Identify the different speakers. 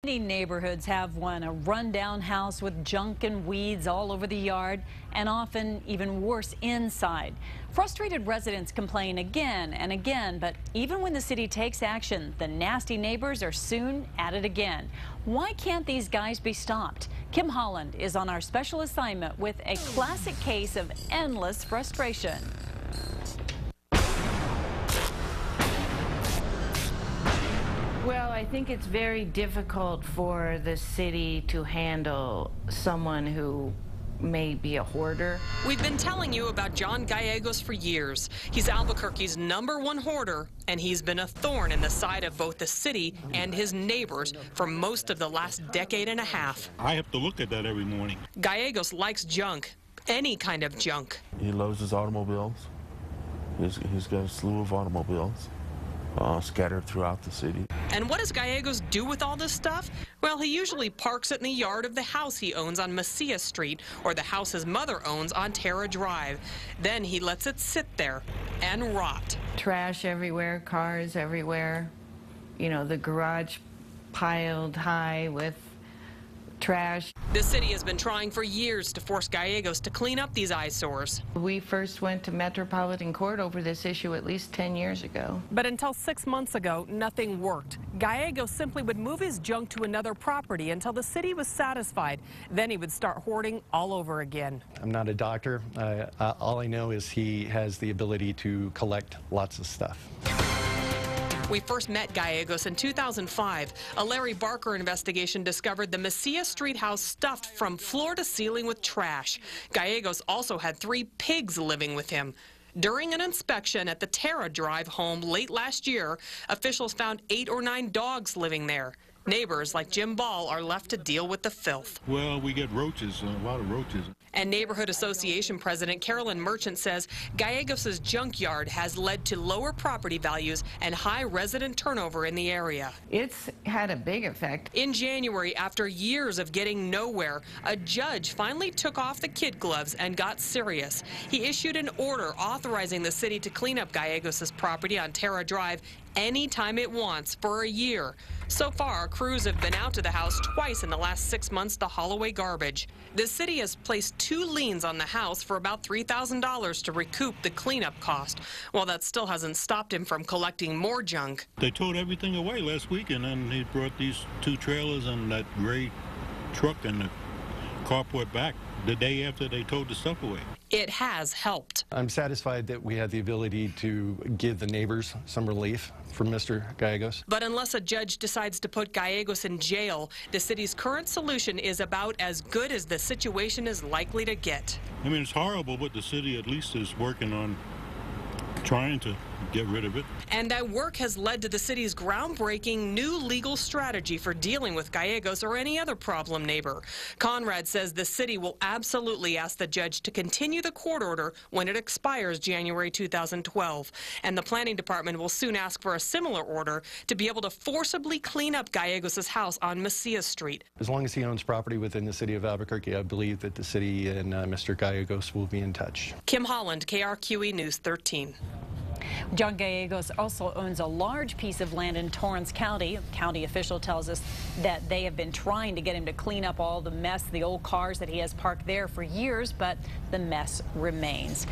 Speaker 1: Many neighborhoods have one, a rundown house with junk and weeds all over the yard, and often even worse inside. Frustrated residents complain again and again, but even when the city takes action, the nasty neighbors are soon at it again. Why can't these guys be stopped? Kim Holland is on our special assignment with a classic case of endless frustration.
Speaker 2: Well, I think it's very difficult for the city to handle someone who may be a hoarder.
Speaker 3: We've been telling you about John Gallegos for years. He's Albuquerque's #1 hoarder, and he's been a thorn in the side of both the city and his neighbors for most of the last decade and a half.
Speaker 4: I have to look at that every morning.
Speaker 3: Gallegos likes junk, any kind of junk.
Speaker 5: He loves his automobiles. He's got a slew of automobiles scattered throughout the city.
Speaker 3: And what does Gallegos do with all this stuff? Well, he usually parks it in the yard of the house he owns on Macias Street or the house his mother owns on Terra Drive. Then he lets it sit there and rot.
Speaker 2: Trash everywhere, cars everywhere. You know, the garage piled high with trash.
Speaker 3: The city has been trying for years to force Gallegos to clean up these eyesores.
Speaker 2: We first went to Metropolitan Court over this issue at least 10 years ago.
Speaker 3: But until 6 months ago, nothing worked. Gallegos simply would move his junk to another property until the city was satisfied. Then he would start hoarding all over again.
Speaker 6: I'm not a doctor. All I know is he has the ability to collect lots of stuff.
Speaker 3: We first met Gallegos in 2005. A Larry Barker investigation discovered the Macias Street house stuffed from floor to ceiling with trash. Gallegos also had 3 pigs living with him. During an inspection at the Terra Drive home late last year, officials found 8 or 9 dogs living there. Neighbors like Jim Ball are left to deal with the filth.
Speaker 4: Well, we get roaches, a lot of roaches.
Speaker 3: And Neighborhood Association President Carolyn Merchant says Gallegos' junkyard has led to lower property values and high resident turnover in the area.
Speaker 2: It's had a big effect.
Speaker 3: In January, after years of getting nowhere, a judge finally took off the kid gloves and got serious. He issued an order authorizing the city to clean up Gallegos' property on Terra Drive anytime it wants for a year. So far, crews have been out to the house twice in the last 6 months to haul away garbage. The city has placed 2 liens on the house for about $3,000 to recoup the cleanup cost. While that still hasn't stopped him from collecting more junk.
Speaker 4: They towed everything away last week, and then he brought these 2 trailers and that gray truck and the carport back the day after they towed the stuff away.
Speaker 3: It has helped.
Speaker 6: I'm satisfied that we had the ability to give the neighbors some relief from Mr. Gallegos.
Speaker 3: But unless a judge decides to put Gallegos in jail, the city's current solution is about as good as the situation is likely to get.
Speaker 4: I mean, it's horrible, but the city at least is working on trying to get rid of it.
Speaker 3: And that work has led to the city's groundbreaking new legal strategy for dealing with Gallegos or any other problem neighbor. Conrad says the city will absolutely ask the judge to continue the court order when it expires January 2012. And the planning department will soon ask for a similar order to be able to forcibly clean up Gallegos' house on Macias Street.
Speaker 6: As long as he owns property within the city of Albuquerque, I believe that the city and Mr. Gallegos will be in touch.
Speaker 3: Kim Holland, KRQE News 13.
Speaker 1: John Gallegos also owns a large piece of land in Torrance County. A county official tells us that they have been trying to get him to clean up all the mess, the old cars that he has parked there for years, but the mess remains.